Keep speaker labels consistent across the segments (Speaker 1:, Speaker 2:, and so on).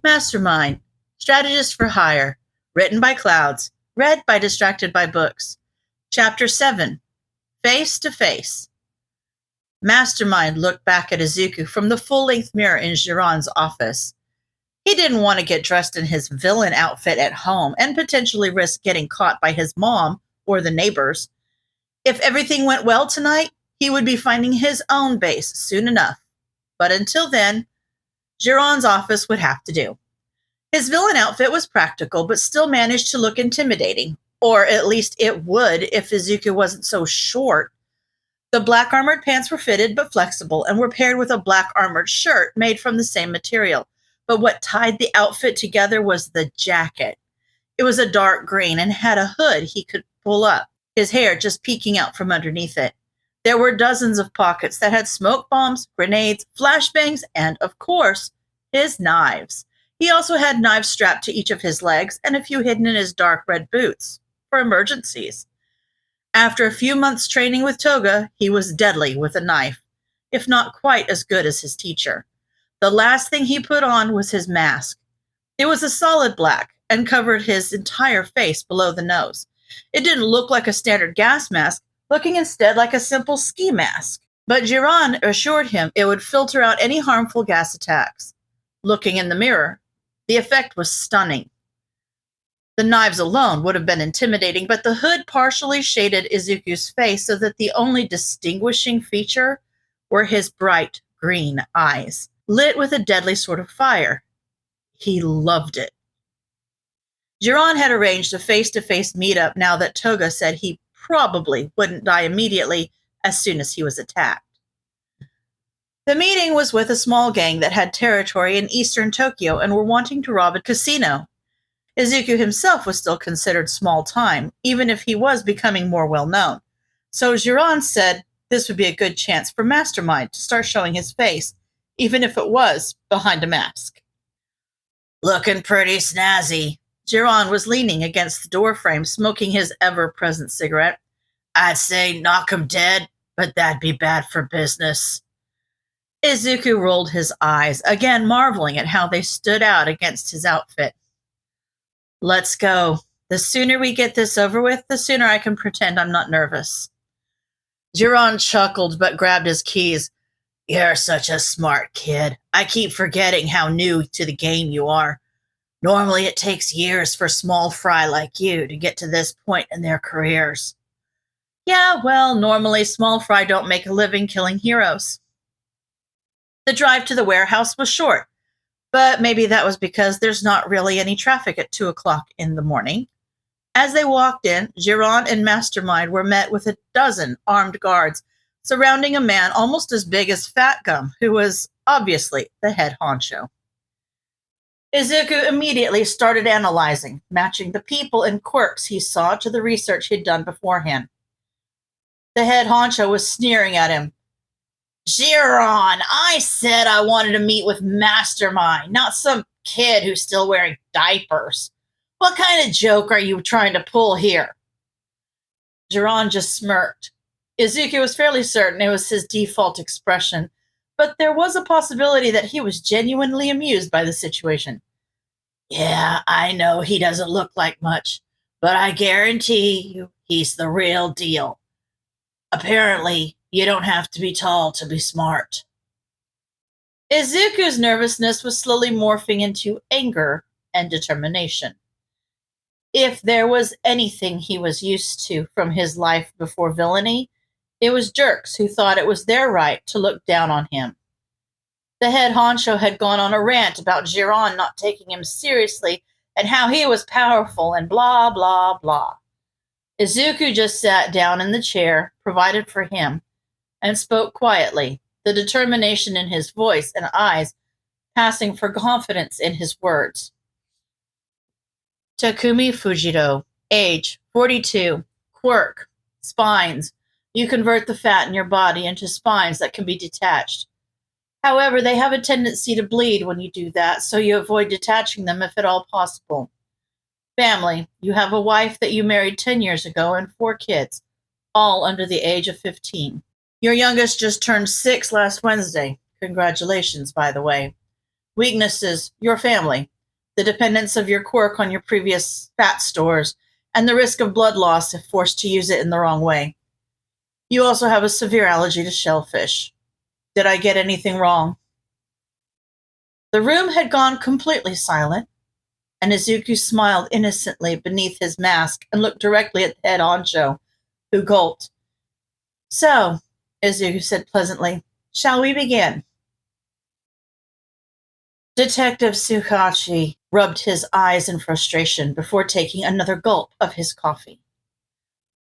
Speaker 1: Mastermind, Strategist for Hire, written by Clouds, read by Distracted by Books. Chapter 7, Face to Face. Mastermind looked back at Izuku from the full-length mirror in Giron's office. He didn't want to get dressed in his villain outfit at home and potentially risk getting caught by his mom or the neighbors. If everything went well tonight, he would be finding his own base soon enough. But until then, Giron's office would have to do. His villain outfit was practical, but still managed to look intimidating. Or at least it would if Izuku wasn't so short. The black armored pants were fitted but flexible and were paired with a black armored shirt made from the same material. But what tied the outfit together was the jacket. It was a dark green and had a hood he could pull up, his hair just peeking out from underneath it. There were dozens of pockets that had smoke bombs, grenades, flashbangs, and, of course, his knives. He also had knives strapped to each of his legs and a few hidden in his dark red boots for emergencies. After a few months training with Toga, he was deadly with a knife, if not quite as good as his teacher. The last thing he put on was his mask. It was a solid black and covered his entire face below the nose. It didn't look like a standard gas mask, looking instead like a simple ski mask. But Giron assured him it would filter out any harmful gas attacks. Looking in the mirror, the effect was stunning. The knives alone would have been intimidating, but the hood partially shaded Izuku's face so that the only distinguishing feature were his bright green eyes, lit with a deadly sort of fire. He loved it. Giron had arranged a face-to-face meetup now that Toga said he probably wouldn't die immediately as soon as he was attacked. The meeting was with a small gang that had territory in eastern Tokyo and were wanting to rob a casino. Izuku himself was still considered small time, even if he was becoming more well-known. So Giron said this would be a good chance for Mastermind to start showing his face, even if it was behind a mask. Looking pretty snazzy. Giron was leaning against the doorframe, smoking his ever-present cigarette. I'd say knock him dead, but that'd be bad for business. Izuku rolled his eyes, again marveling at how they stood out against his outfit. Let's go. The sooner we get this over with, the sooner I can pretend I'm not nervous. Giron chuckled but grabbed his keys. You're such a smart kid. I keep forgetting how new to the game you are. Normally it takes years for small fry like you to get to this point in their careers. Yeah, well, normally small fry don't make a living killing heroes. The drive to the warehouse was short, but maybe that was because there's not really any traffic at 2 o'clock in the morning. As they walked in, Giron and Mastermind were met with a dozen armed guards surrounding a man almost as big as Fat Gum, who was obviously the head honcho. Izuku immediately started analyzing, matching the people and quirks he saw to the research he'd done beforehand. The head honcho was sneering at him. Giron, I said I wanted to meet with Mastermind, not some kid who's still wearing diapers. What kind of joke are you trying to pull here? Giron just smirked. Izuku was fairly certain it was his default expression, but there was a possibility that he was genuinely amused by the situation. Yeah, I know he doesn't look like much, but I guarantee you he's the real deal. Apparently, you don't have to be tall to be smart. Izuku's nervousness was slowly morphing into anger and determination. If there was anything he was used to from his life before villainy, it was jerks who thought it was their right to look down on him. The head honcho had gone on a rant about Giron not taking him seriously and how he was powerful and blah, blah, blah. Izuku just sat down in the chair provided for him and spoke quietly, the determination in his voice and eyes passing for confidence in his words. Takumi Fujito, age 42, quirk, spines. You convert the fat in your body into spines that can be detached. However, they have a tendency to bleed when you do that, so you avoid detaching them if at all possible. Family. You have a wife that you married 10 years ago and 4 kids, all under the age of 15. Your youngest just turned 6 last Wednesday. Congratulations, by the way. Weaknesses, your family, the dependence of your quirk on your previous fat stores, and the risk of blood loss if forced to use it in the wrong way. You also have a severe allergy to shellfish. Did I get anything wrong? The room had gone completely silent, and Izuku smiled innocently beneath his mask and looked directly at the head honcho, who gulped. So, Izuku said pleasantly, shall we begin? Detective Tsukachi rubbed his eyes in frustration before taking another gulp of his coffee.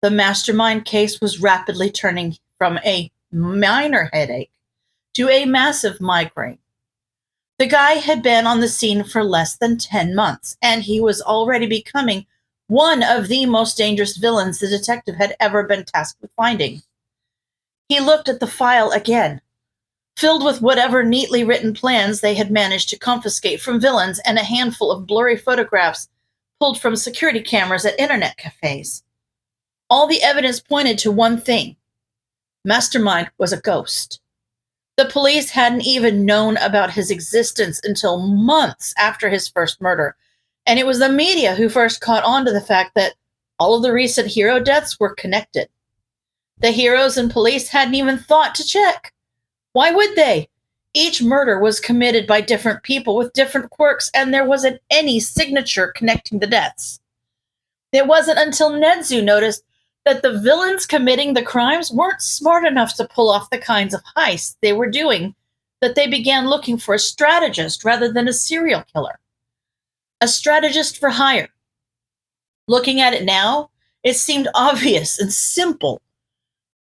Speaker 1: The mastermind case was rapidly turning from a minor headache to a massive migraine. The guy had been on the scene for less than 10 months, and he was already becoming one of the most dangerous villains the detective had ever been tasked with finding. He looked at the file again, filled with whatever neatly written plans they had managed to confiscate from villains and a handful of blurry photographs pulled from security cameras at internet cafes. All the evidence pointed to one thing. Mastermind was a ghost. The police hadn't even known about his existence until months after his first murder, and it was the media who first caught on to the fact that all of the recent hero deaths were connected. The heroes and police hadn't even thought to check. Why would they? Each murder was committed by different people with different quirks, and there wasn't any signature connecting the deaths. It wasn't until Nedzu noticed that the villains committing the crimes weren't smart enough to pull off the kinds of heists they were doing that they began looking for a strategist rather than a serial killer. A strategist for hire. Looking at it now, it seemed obvious and simple.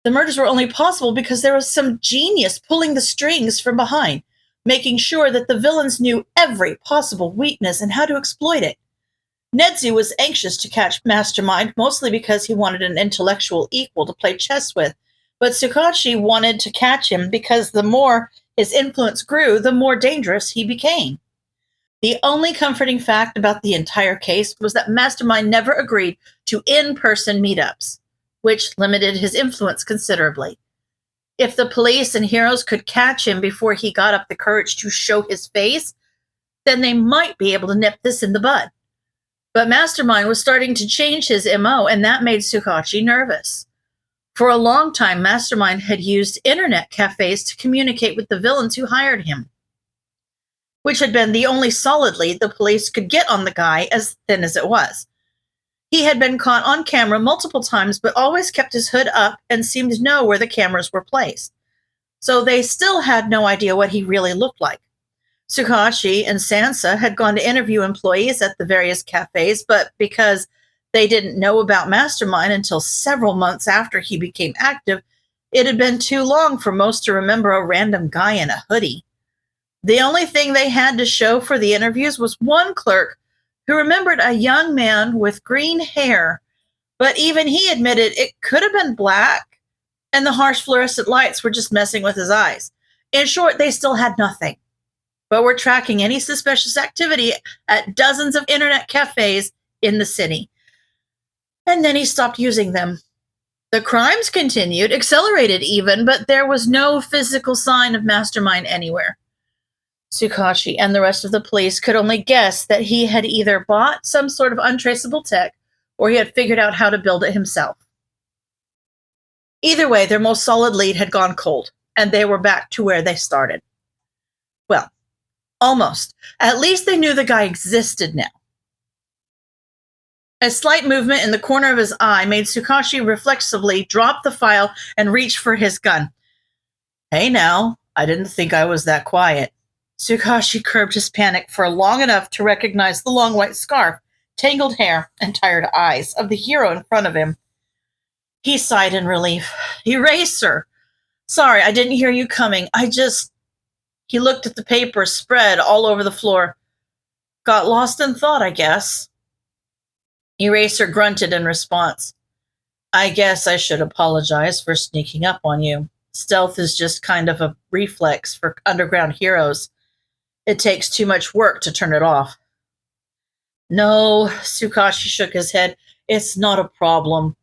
Speaker 1: The murders were only possible because there was some genius pulling the strings from behind, making sure that the villains knew every possible weakness and how to exploit it. Nedzu was anxious to catch Mastermind, mostly because he wanted an intellectual equal to play chess with, but Tsukachi wanted to catch him because the more his influence grew, the more dangerous he became. The only comforting fact about the entire case was that Mastermind never agreed to in-person meetups, which limited his influence considerably. If the police and heroes could catch him before he got up the courage to show his face, then they might be able to nip this in the bud. But Mastermind was starting to change his MO, and that made Tsukachi nervous. For a long time, Mastermind had used internet cafes to communicate with the villains who hired him, which had been the only solid lead the police could get on the guy, as thin as it was. He had been caught on camera multiple times, but always kept his hood up and seemed to know where the cameras were placed. So they still had no idea what he really looked like. Tsukachi and Sansa had gone to interview employees at the various cafes, but because they didn't know about Mastermind until several months after he became active, it had been too long for most to remember a random guy in a hoodie. The only thing they had to show for the interviews was one clerk who remembered a young man with green hair, but even he admitted it could have been black, and the harsh fluorescent lights were just messing with his eyes. In short, they still had nothing, but were tracking any suspicious activity at dozens of internet cafes in the city. And then he stopped using them. The crimes continued, accelerated even, but there was no physical sign of Mastermind anywhere. Tsukachi and the rest of the police could only guess that he had either bought some sort of untraceable tech or he had figured out how to build it himself. Either way, their most solid lead had gone cold, and they were back to where they started. Well, almost. At least they knew the guy existed now. A slight movement in the corner of his eye made Tsukachi reflexively drop the file and reach for his gun. Hey now, I didn't think I was that quiet. Tsukachi curbed his panic for long enough to recognize the long white scarf, tangled hair, and tired eyes of the hero in front of him. He sighed in relief. Eraser! Sorry, I didn't hear you coming. He looked at the papers spread all over the floor. Got lost in thought, I guess. Eraser grunted in response. I guess I should apologize for sneaking up on you. Stealth is just kind of a reflex for underground heroes. It takes too much work to turn it off. No, Tsukachi shook his head. It's not a problem.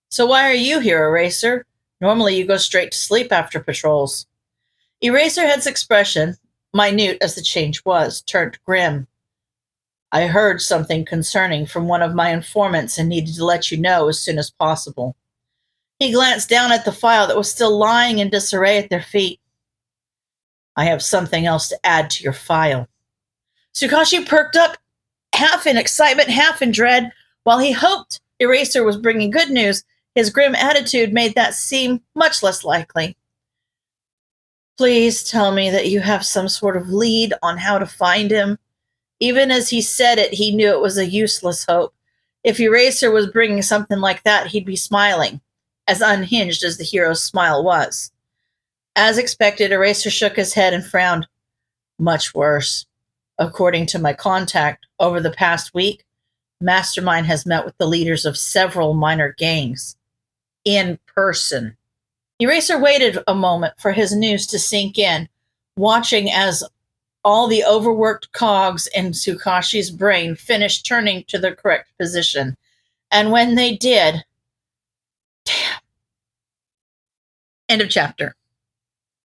Speaker 1: So why are you here, Eraser? Normally you go straight to sleep after patrols. Eraserhead's expression, minute as the change was, turned grim. I heard something concerning from one of my informants and needed to let you know as soon as possible. He glanced down at the file that was still lying in disarray at their feet. I have something else to add to your file. Tsukashi perked up, half in excitement, half in dread. While he hoped Eraser was bringing good news, his grim attitude made that seem much less likely. Please tell me that you have some sort of lead on how to find him. Even as he said it, he knew it was a useless hope. If Eraser was bringing something like that, he'd be smiling, as unhinged as the hero's smile was. As expected, Eraser shook his head and frowned. Much worse. According to my contact, over the past week, Mastermind has met with the leaders of several minor gangs. In person. Eraser waited a moment for his news to sink in, watching as all the overworked cogs in Tsukashi's brain finished turning to the correct position. And when they did, damn. End of chapter.